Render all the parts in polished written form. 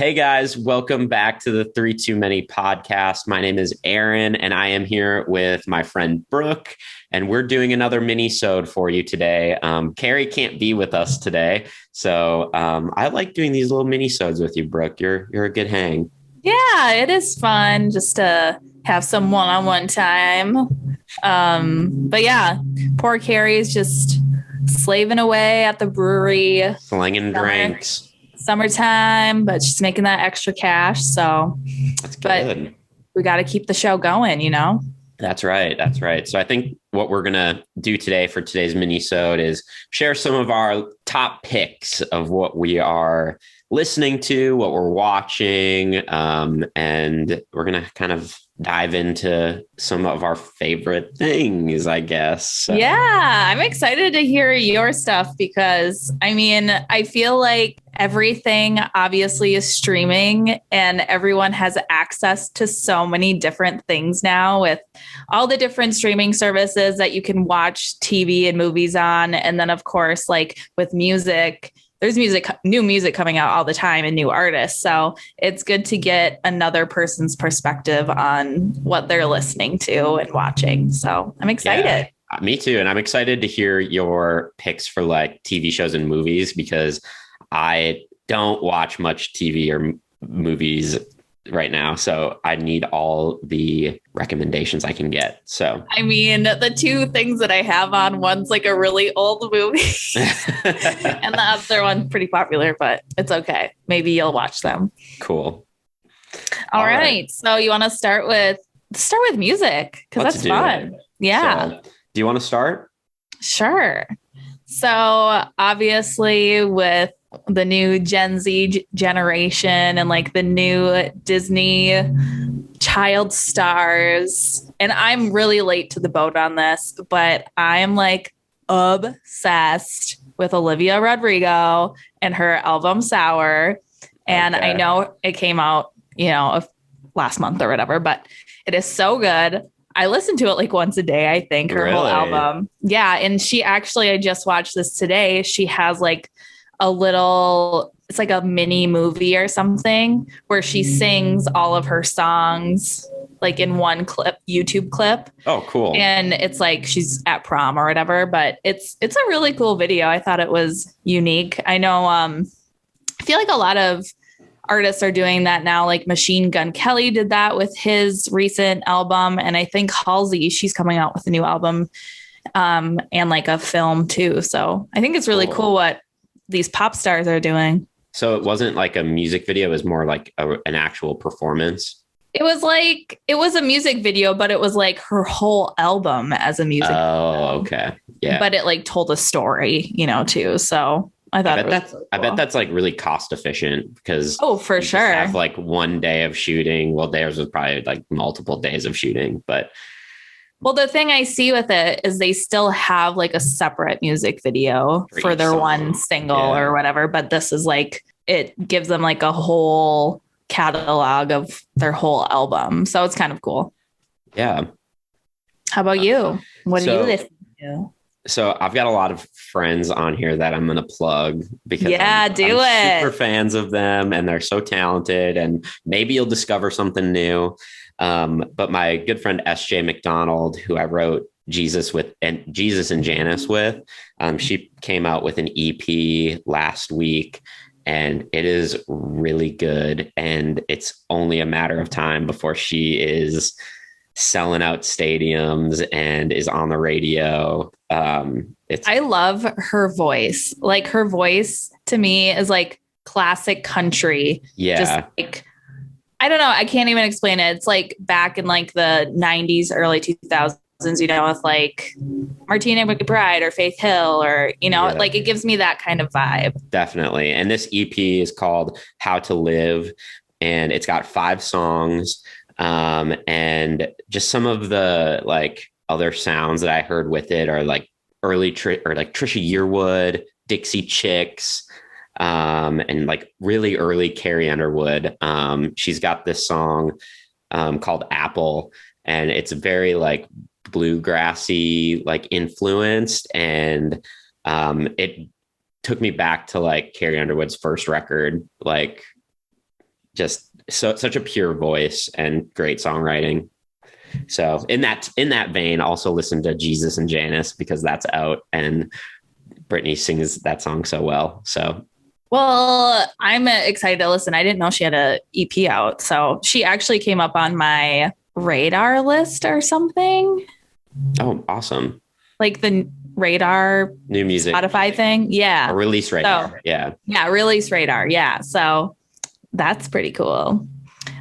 Hey guys, welcome back to the Three Too Many podcast. My name is Aaron and I am here with my friend Brooke, and we're doing another mini-sode for you today. Carrie can't be with us today, so I like doing these little mini-sodes with you, Brooke. You're a good hang. Yeah, it is fun just to have some one-on-one time. But yeah, poor Carrie's just slaving away at the brewery. Slinging drinks. Summertime, but she's making that extra cash. So, That's but good. we got to keep the show going, you know? That's right. That's right. So I think what we're going to do today for today's mini-sode is share some of our top picks of what we are listening to, what we're watching, and we're going to kind of dive into some of our favorite things, I guess. So. Yeah, I'm excited to hear your stuff because I feel like everything obviously is streaming and everyone has access to so many different things now with all the different streaming services that you can watch TV and movies on. And then, of course, like with music, there's new music coming out all the time and new artists. So it's good to get another person's perspective on what they're listening to and watching. So I'm excited. Yeah, me too. And I'm excited to hear your picks for like TV shows and movies because I don't watch much TV or movies right now. So I need all the recommendations I can get. So, the two things that I have on, one's like a really old movie and the other one's pretty popular, but it's okay. Maybe you'll watch them. Cool. All right. So you want to start with music because that's fun. Yeah. So, do you want to start? Sure. So obviously with the new Gen Z generation and like the new Disney child stars. And I'm really late to the boat on this, but I'm like obsessed with Olivia Rodrigo and her album Sour. And okay. I know it came out, last month or whatever, but it is so good. I listen to it like once a day, I think, her whole album. Yeah. And I just watched this today. She has like it's like a mini movie or something where she sings all of her songs like in one YouTube clip. Oh, cool. And it's like she's at prom or whatever, but it's a really cool video. I thought it was unique. I know, I feel like a lot of artists are doing that now. Like Machine Gun Kelly did that with his recent album. And I think Halsey, she's coming out with a new album, and like a film too. So I think it's really cool what these pop stars are doing. So it wasn't like a music video. It was more like an actual performance. It was a music video, but it was like her whole album as a music video. Oh, okay. Yeah. But it like told a story, too. So I thought I bet that's like really cost efficient because for sure. Have like one day of shooting. Well, theirs was probably like multiple days of shooting, but well, the thing I see with it is they still have like a separate music video for their one single or whatever. But this is like, it gives them like a whole catalog of their whole album. So it's kind of cool. Yeah. How about you? What do you listen to? So I've got a lot of friends on here that I'm going to plug because I'm super fans of them and they're so talented and maybe you'll discover something new. But my good friend SJ McDonald, who I wrote Jesus and Janice with, she came out with an EP last week and it is really good. And it's only a matter of time before she is selling out stadiums and is on the radio. I love her voice. Like her voice to me is like classic country. Yeah. Just like, I don't know. I can't even explain it. It's like back in like the 90s, early 2000s, with like Martina McBride or Faith Hill or, like it gives me that kind of vibe. Definitely. And this EP is called How to Live and it's got 5 songs. And just some of the like other sounds that I heard with it are like early like Trisha Yearwood, Dixie Chicks, and like really early Carrie Underwood. She's got this song called Apple, and it's very like bluegrassy, like influenced, and it took me back to like Carrie Underwood's first record, like just such a pure voice and great songwriting. So in that vein, also listen to Jesus and Janice, because that's out and Brittany sings that song so well. So, well, I'm excited to listen. I didn't know she had a EP out. So she actually came up on my radar list or something. Oh, awesome. Like the radar new music Spotify thing. Yeah. A release radar. So, yeah. Yeah. Release radar. Yeah. So that's pretty cool.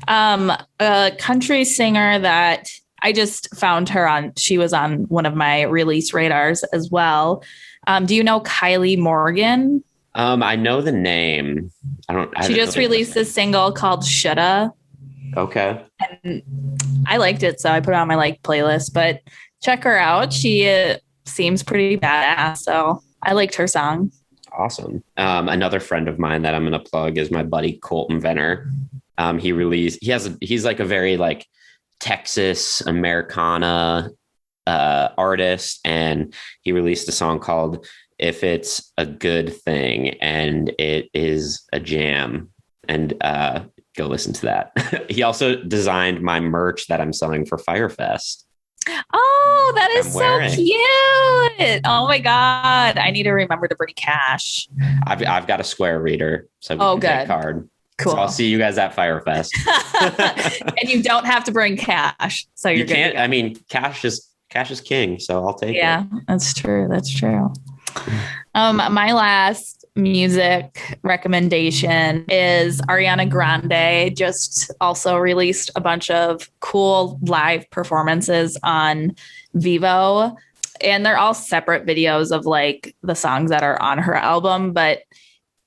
A country singer that I just found her on, she was on one of my release radars as well. Do you know Kylie Morgan? I know the name. She just released a single called Shoulda. Okay. And I liked it, so I put it on my playlist, but check her out. She seems pretty badass, so I liked her song. Awesome. Another friend of mine that I'm going to plug is my buddy Colton Venner. He's like a very Texas Americana artist, and he released a song called If It's a Good Thing, and it is a jam, and go listen to that. He also designed my merch that I'm selling for Firefest. Oh, that is so cute. Oh my God. I need to remember to bring cash. I've got a Square reader, so we can take a card. Cool. So I'll see you guys at Firefest. And you don't have to bring cash. So you can't. I mean, cash is king. So I'll take it. Yeah, that's true. That's true. My last music recommendation is Ariana Grande. Just also released a bunch of cool live performances on Vivo. And they're all separate videos of the songs that are on her album. But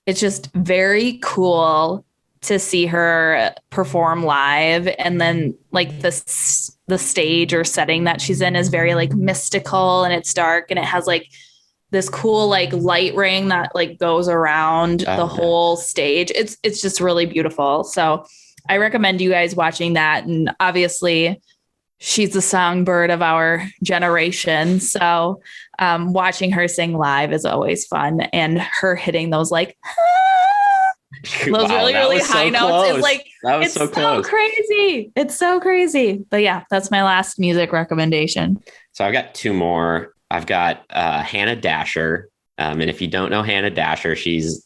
it's just very cool to see her perform live. And then the stage or setting that she's in is very mystical, and it's dark, and it has this cool light ring that goes around the whole stage. It's just really beautiful. So I recommend you guys watching that. And obviously she's the songbird of our generation. So watching her sing live is always fun, and her hitting those those really high notes is it's so crazy. It's so crazy. But yeah, that's my last music recommendation. So I've got two more. I've got Hannah Dasher. And if you don't know Hannah Dasher, she's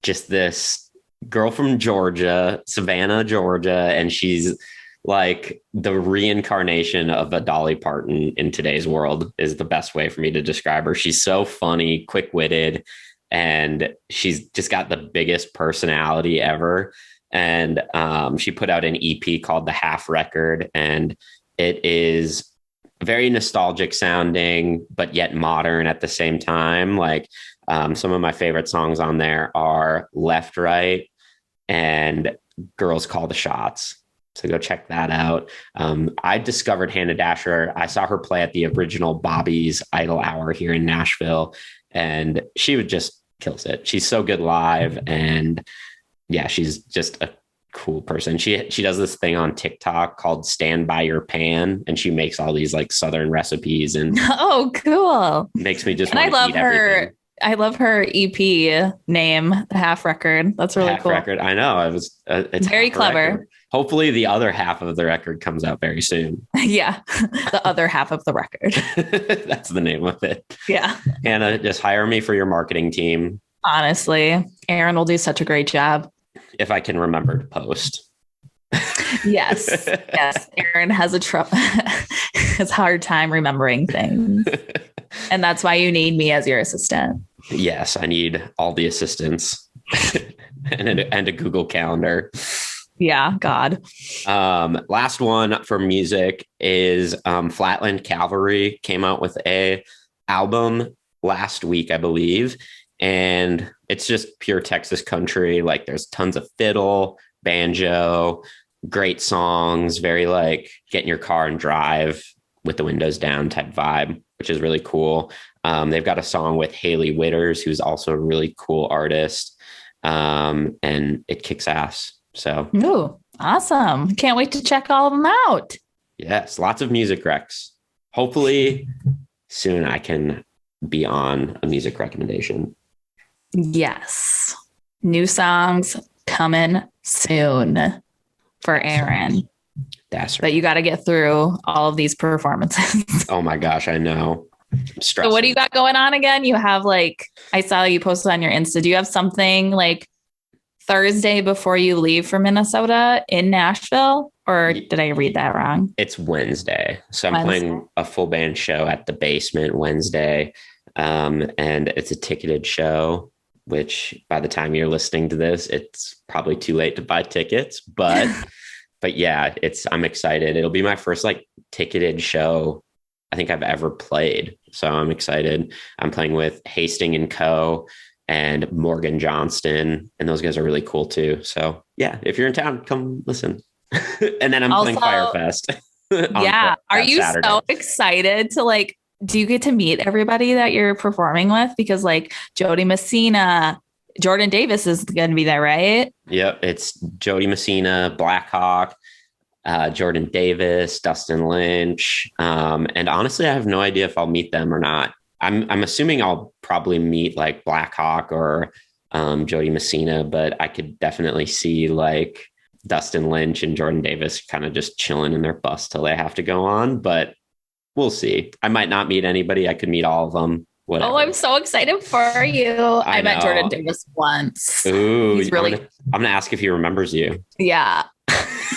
just this girl from Georgia, Savannah, Georgia. And she's the reincarnation of a Dolly Parton in today's world is the best way for me to describe her. She's so funny, quick-witted, and she's just got the biggest personality ever. And she put out an EP called The Half Record, and it is very nostalgic sounding, but yet modern at the same time. Some of my favorite songs on there are Left, Right, and Girls Call the Shots. So go check that out. I discovered Hannah Dasher. I saw her play at the original Bobby's Idol Hour here in Nashville, and she would just kills it. She's so good live, and yeah, she's just a cool person. She does this thing on TikTok called Stand By Your Pan, and she makes all these Southern recipes, and oh, cool. Makes me just want to eat everything. I love her EP name, The Half Record. That's really cool. Record. I know. It's very clever. Record. Hopefully the other half of the record comes out very soon. Yeah. The other half of the record. That's the name of it. Yeah. Hannah, just hire me for your marketing team. Honestly, Aaron will do such a great job. If I can remember to post. Yes. Yes. Aaron has has a hard time remembering things. And that's why you need me as your assistant. Yes, I need all the assistants and a Google Calendar. Yeah, God. Last one for music is Flatland Cavalry came out with a album last week, I believe. And it's just pure Texas country. There's tons of fiddle, banjo, great songs, very get in your car and drive with the windows down type vibe, which is really cool. They've got a song with Haley Witters, who's also a really cool artist. And it kicks ass. So, ooh, awesome. Can't wait to check all of them out. Yes, lots of music recs. Hopefully soon I can be on a music recommendation. Yes. New songs coming soon for Aaron. That's right. But you got to get through all of these performances. Oh my gosh, I know. I'm stressed. So what do you got going on again? You have like, I saw you posted on your Insta. Do you have something like Thursday before you leave for Minnesota in Nashville? Or did I read that wrong? It's Wednesday. So I'm playing a full band show at the Basement Wednesday. And it's a ticketed show, which by the time you're listening to this, it's probably too late to buy tickets. But yeah, I'm excited. It'll be my first like ticketed show I think I've ever played. So I'm excited. I'm playing with Hastings and Co. and Morgan Johnston. And those guys are really cool too. So yeah, if you're in town, come listen. And then I'm playing Firefest. Yeah. Are you Saturday. So excited to like, do you get to meet everybody that you're performing with? Because like Jody Messina, Jordan Davis is going to be there, right? Yep. It's Jody Messina, Blackhawk, Jordan Davis, Dustin Lynch. And honestly, I have no idea if I'll meet them or not. I'm assuming I'll probably meet like Blackhawk or Jody Messina, but I could definitely see like Dustin Lynch and Jordan Davis kind of just chilling in their bus till they have to go on, but we'll see. I might not meet anybody. I could meet all of them. Whatever. Oh, I'm so excited for you. I met Jordan Davis once. Ooh, he's really. I'm gonna ask if he remembers you. Yeah.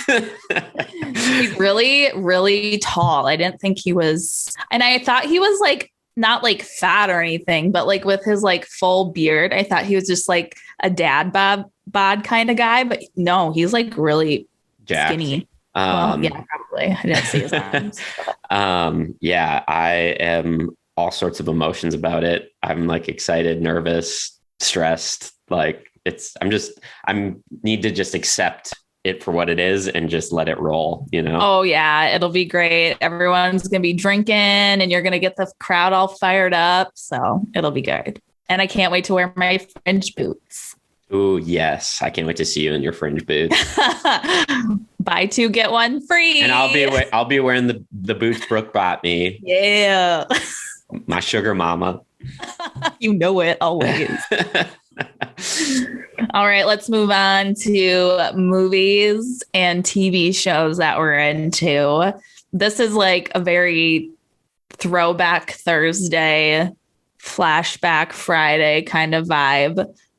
He's really, really tall. I didn't think he was, and I thought he was like not like fat or anything, but like with his like full beard, I thought he was just like a dad bod kind of guy. But no, he's like really jacked. Skinny. Well, yeah, probably. I didn't see his arms. Yeah, I am all sorts of emotions about it. I'm like excited, nervous, stressed. Like I need to just accept it for what it is and just let it roll, you know? Oh yeah. It'll be great. Everyone's going to be drinking and you're going to get the crowd all fired up. So it'll be good. And I can't wait to wear my fringe boots. Ooh, yes. I can't wait to see you in your fringe boots. Buy two, get one free. And I'll be wearing the boots Brooke bought me. Yeah. My sugar mama. You know it always. All right, let's move on to movies and TV shows that we're into. This is like a very throwback Thursday, flashback Friday kind of vibe.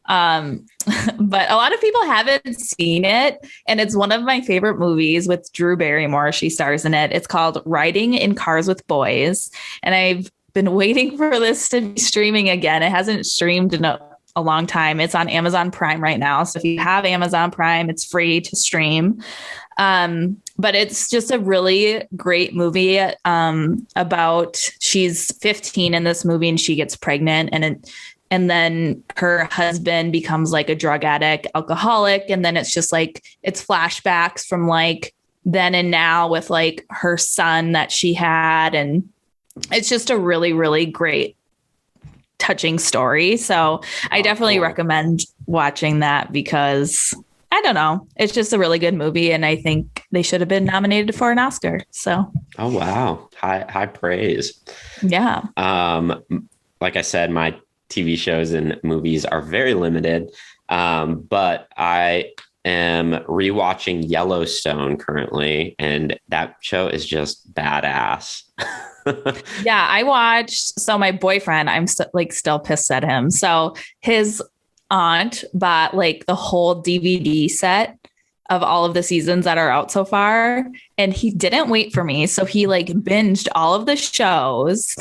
But a lot of people haven't seen it, and it's one of my favorite movies with Drew Barrymore. She stars in it. It's called Riding in Cars with Boys, and I've been waiting for this to be streaming again. It hasn't streamed in a long time. It's on Amazon Prime right now. So if you have Amazon Prime, it's free to stream. But it's just a really great movie about she's 15 in this movie and she gets pregnant and then her husband becomes like a drug addict, alcoholic. And then it's just like, it's flashbacks from like then and now with like her son that she had. And it's just a really, really great touching story. So I definitely recommend watching that because I don't know, it's just a really good movie. And I think they should have been nominated for an Oscar. So. Oh, wow. High praise. Yeah. Like I said, my TV shows and movies are very limited. But I am rewatching Yellowstone currently, and that show is just badass. Yeah, I watched. So my boyfriend, I'm still pissed at him. So his aunt bought like the whole DVD set of all of the seasons that are out so far, and he didn't wait for me. So he like binged all of the shows,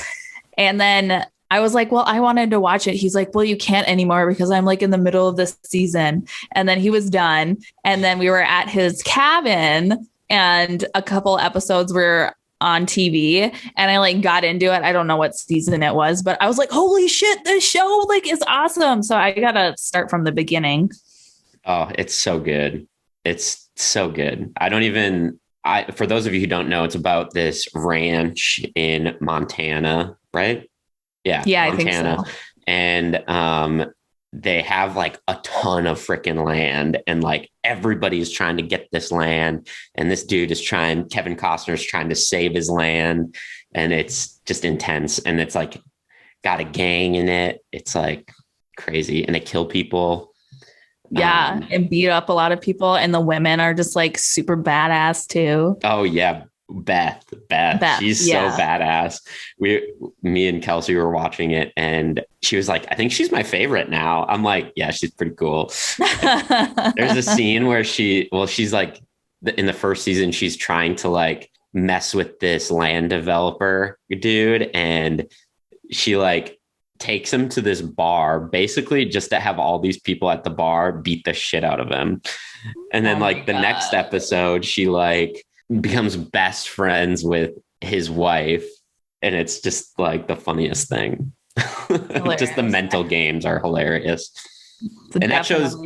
and then I was like, well, I wanted to watch it. He's like, well, you can't anymore because I'm like in the middle of this season. And then he was done. And then we were at his cabin and a couple episodes were on TV and I like got into it. I don't know what season it was, but I was like, holy shit, this show like is awesome. So I got to start from the beginning. Oh, it's so good. It's so good. For those of you who don't know, it's about this ranch in Montana, right? Yeah, Montana. I think so. And they have like a ton of freaking land and like everybody's trying to get this land. And this dude Kevin Costner's trying to save his land. And it's just intense. And it's like got a gang in it. It's like crazy. And they kill people. Yeah. And beat up a lot of people. And the women are just like super badass too. Oh yeah. Beth. She's so badass. Me and Kelsey were watching it and she was like, I think she's my favorite now. I'm like, yeah, she's pretty cool. There's a scene where she's like in the first season, she's trying to like mess with this land developer dude. And she like takes him to this bar basically just to have all these people at the bar beat the shit out of him. And then like the next episode, she like becomes best friends with his wife. And it's just like the funniest thing. Just the mental games are hilarious. And that show's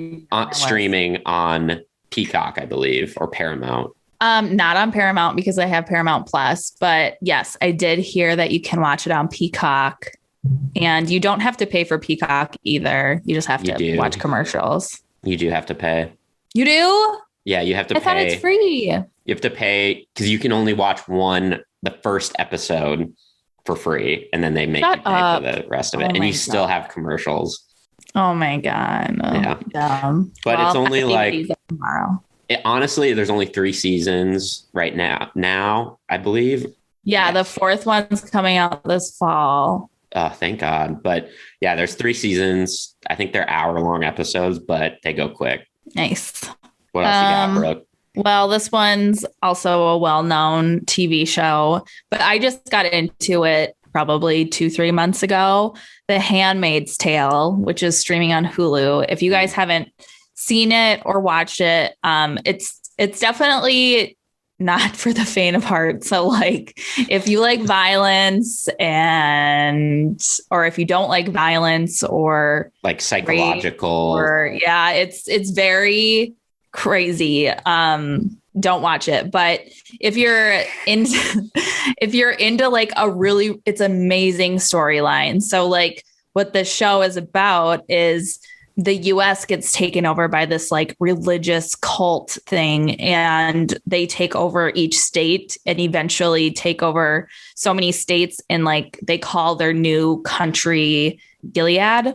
streaming on Peacock, I believe, or Paramount. Not on Paramount because I have Paramount Plus, but yes, I did hear that you can watch it on Peacock and you don't have to pay for Peacock either. You just have to watch commercials. You do have to pay. You do? Yeah, you have to pay. I thought it's free. You have to pay because you can only watch the first episode for free, and then they make you pay for the rest of it, and you still have commercials. Oh my God. Yeah. But it's only like tomorrow. Honestly, there's only 3 seasons right now, I believe. Yeah, the 4th one's coming out this fall. Oh, thank God. But yeah, there's 3 seasons. I think they're hour-long episodes, but they go quick. Nice. What else you got, Brooke? Well, this one's also a well-known TV show, but I just got into it probably 2-3 months ago. The Handmaid's Tale, which is streaming on Hulu. If you guys haven't seen it or watched it, it's definitely not for the faint of heart. So like if you like violence or if you don't like violence or like psychological it's very crazy. Don't watch it. But if you're into like it's amazing storyline. So like what the show is about is the US gets taken over by this like religious cult thing, and they take over each state and eventually take over so many states, and like they call their new country Gilead,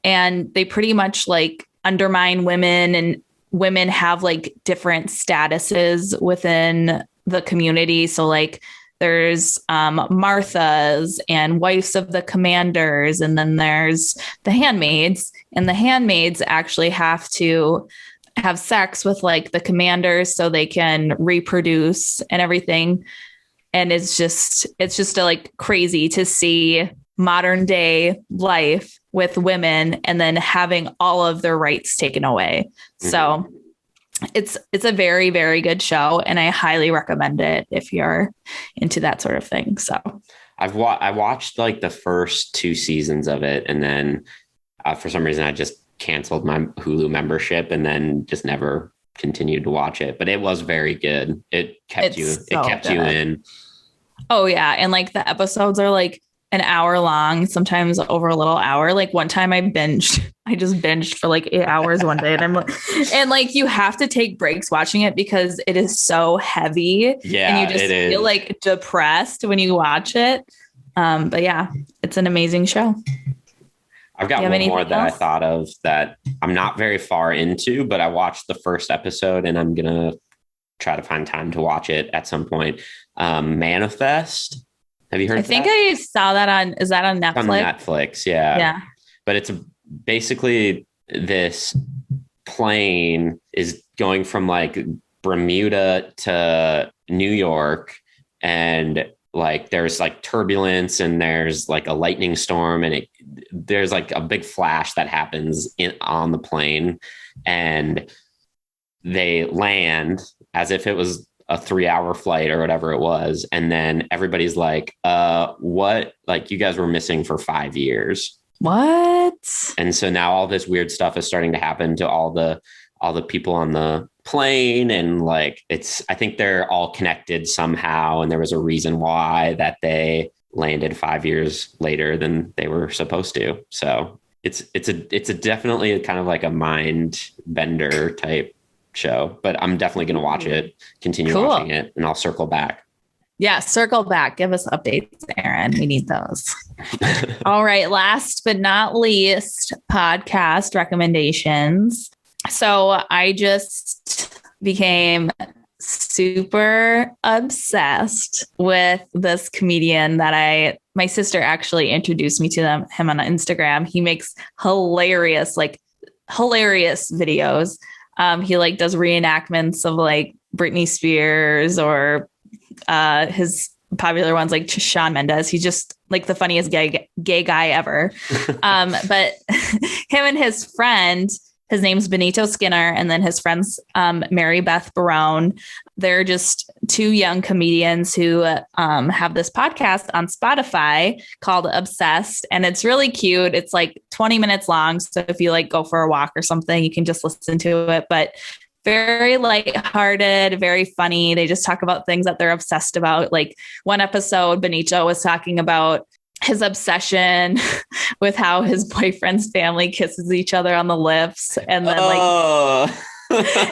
and they pretty much like undermine women, and women have like different statuses within the community. So like there's Marthas and wives of the commanders, and then there's the handmaids, and the handmaids actually have to have sex with like the commanders so they can reproduce and everything. And it's just like crazy to see modern day life with women and then having all of their rights taken away. Mm-hmm. So it's a very, very good show, and I highly recommend it if you're into that sort of thing. So I watched like the first 2 seasons of it, and then for some reason I just canceled my Hulu membership and then just never continued to watch it. But it was very good. It kept you in. Oh yeah, and like the episodes are like an hour long, sometimes over a little hour. Like one time I just binged for like 8 hours one day, and I'm like, and like you have to take breaks watching it because it is so heavy. Yeah, and you just feel like depressed when you watch it. But yeah, it's an amazing show. I've got one more that I thought of that I'm not very far into, but I watched the first episode and I'm gonna try to find time to watch it at some point. Manifest. Have you heard? I think I saw that is that on Netflix? On Netflix, yeah. Yeah. But it's basically this plane is going from like Bermuda to New York, and like there's like turbulence and there's like a lightning storm, and there's like a big flash that happens on the plane, and they land as if it was a 3-hour flight or whatever it was. And then everybody's like, what? Like you guys were missing for 5 years. What? And so now all this weird stuff is starting to happen to all the people on the plane. And like, I think they're all connected somehow. And there was a reason why that they landed 5 years later than they were supposed to. So it's a definitely kind of like a mind bender type show, but I'm definitely going to watch it, continue watching it, and I'll circle back. Yeah, circle back. Give us updates, Aaron. We need those. All right. Last but not least, podcast recommendations. So I just became super obsessed with this comedian that my sister actually introduced me to him on Instagram. He makes hilarious videos. He like does reenactments of like Britney Spears or his popular ones like Shawn Mendes. He's just like the funniest gay guy ever. But him and his friend, his name's Benito Skinner, and then his friend's Mary Beth Barone. They're just two young comedians who have this podcast on Spotify called Obsessed, and it's really cute. It's like 20 minutes long, so if you like go for a walk or something, you can just listen to it. But very lighthearted, very funny. They just talk about things that they're obsessed about. Like one episode, Benito was talking about his obsession with how his boyfriend's family kisses each other on the lips. And then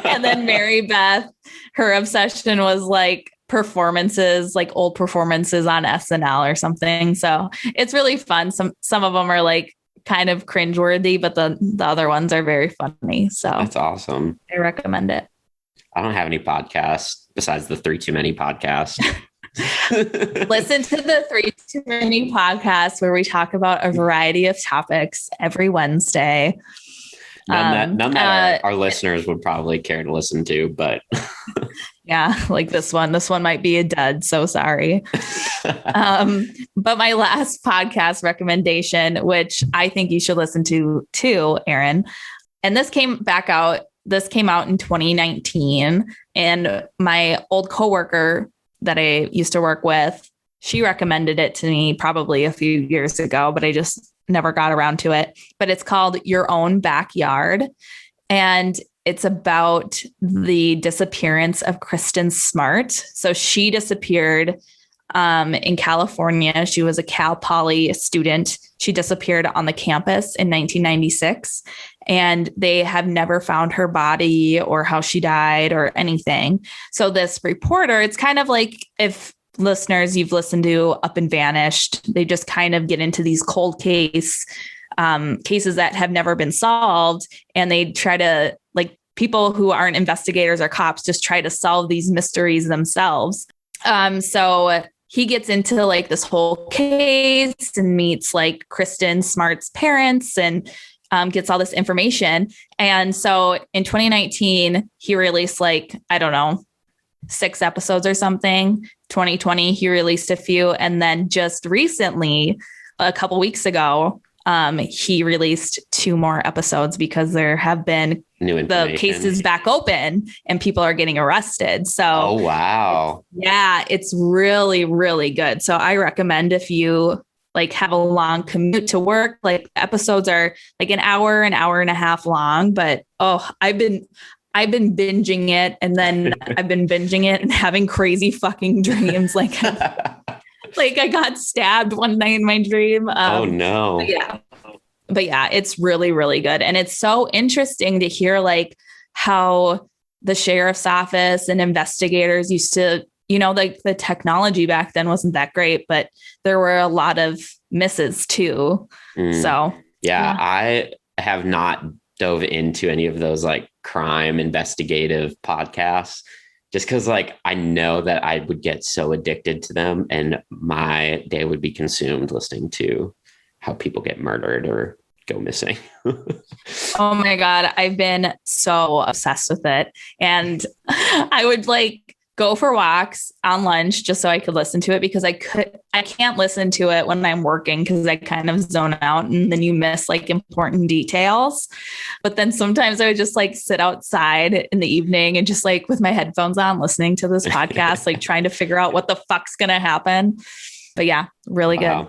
and then Mary Beth, her obsession was like performances, like old performances on SNL or something. So it's really fun. Some of them are like kind of cringeworthy, but the other ones are very funny. So that's awesome. I recommend it. I don't have any podcasts besides the 3 Too Many podcast. Listen to the 3 Too Many podcast where we talk about a variety of topics every Wednesday. None that our listeners would probably care to listen to, but yeah, like this one might be a dud. So sorry. But my last podcast recommendation, which I think you should listen to too, Aaron, and this came out in 2019, and my old coworker that I used to work with, she recommended it to me probably a few years ago, but I just never got around to it. But it's called Your Own Backyard. And it's about the disappearance of Kristen Smart. So she disappeared in California. She was a Cal Poly student. She disappeared on the campus in 1996. And they have never found her body or how she died or anything. So this reporter, it's kind of like if listeners, you've listened to Up and Vanished, they just kind of get into these cold cases that have never been solved. And they try to, like, people who aren't investigators or cops just try to solve these mysteries themselves. So he gets into like this whole case and meets like Kristen Smart's parents and gets all this information. And so in 2019, he released 6 episodes or something. 2020, he released a few. And then just recently, a couple weeks ago, he released 2 more episodes because there have been the cases back open and people are getting arrested. So, oh, wow. It's really, really good. So I recommend if you like have a long commute to work, like episodes are like an hour and a half long, but I've been binging it, and then I've been binging it and having crazy fucking dreams. Like I got stabbed one night in my dream. Oh no. But yeah, it's really, really good. And it's so interesting to hear like how the sheriff's office and investigators used to, like the technology back then wasn't that great, but there were a lot of misses too. So yeah, I have not dove into any of those like crime investigative podcasts just because like I know that I would get so addicted to them and my day would be consumed listening to how people get murdered or go missing. Oh my God. I've been so obsessed with it. And I would like go for walks on lunch just so I could listen to it because I can't listen to it when I'm working because I kind of zone out and then you miss like important details. But then sometimes I would just like sit outside in the evening and just like with my headphones on, listening to this podcast, like trying to figure out what the fuck's going to happen. But yeah, really good.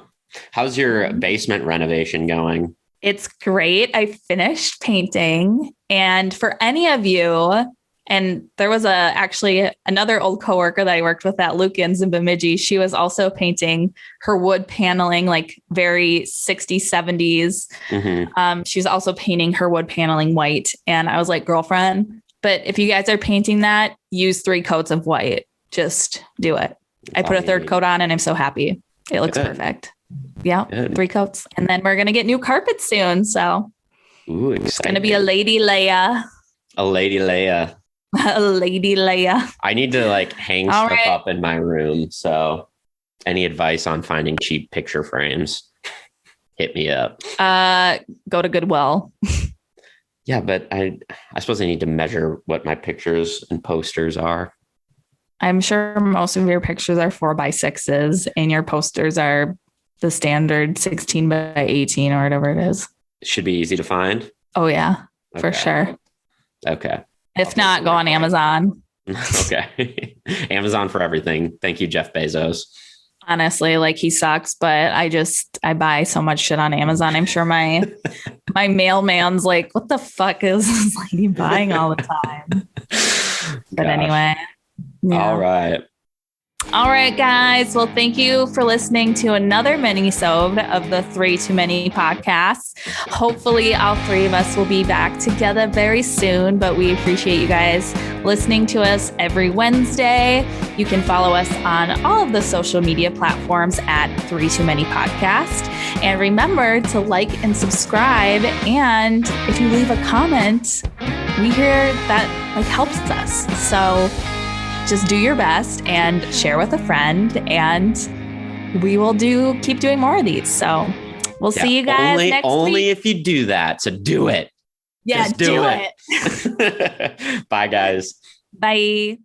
How's your basement renovation going? It's great. I finished painting. And for any of you, and there was actually another old coworker that I worked with at Lucan's in Bemidji. She was also painting her wood paneling, like very 60s, 70s. Mm-hmm. She was also painting her wood paneling white. And I was like, girlfriend, but if you guys are painting that, use 3 coats of white. Just do it. I put a 3rd coat on and I'm so happy. It looks perfect. Yeah, good. 3 coats. And then we're going to get new carpets soon. So ooh, it's going to be a Lady Leia. A Lady Leia. A Lady Leia. I need to like hang All stuff right. up in my room. So any advice on finding cheap picture frames? Hit me up. Go to Goodwill. Yeah, but I suppose I need to measure what my pictures and posters are. I'm sure most of your pictures are 4x6s and your posters are the standard 16x18 or whatever it is. It should be easy to find. Oh yeah, for sure. Okay. If not, go on Amazon. Okay. Amazon for everything. Thank you, Jeff Bezos. Honestly, like he sucks, but I buy so much shit on Amazon. I'm sure my mailman's like, what the fuck is this lady buying all the time? But anyway. Yeah. All right, guys. Well, thank you for listening to another mini-sode of the 3 Too Many podcasts. Hopefully all 3 of us will be back together very soon, but we appreciate you guys listening to us every Wednesday. You can follow us on all of the social media platforms at 3 Too Many Podcast. And remember to like and subscribe. And if you leave a comment, we hear that like helps us. So just do your best and share with a friend, and we will keep doing more of these. So we'll see you guys next week. Only if you do that. So do it. Yeah, just do it. Bye, guys. Bye.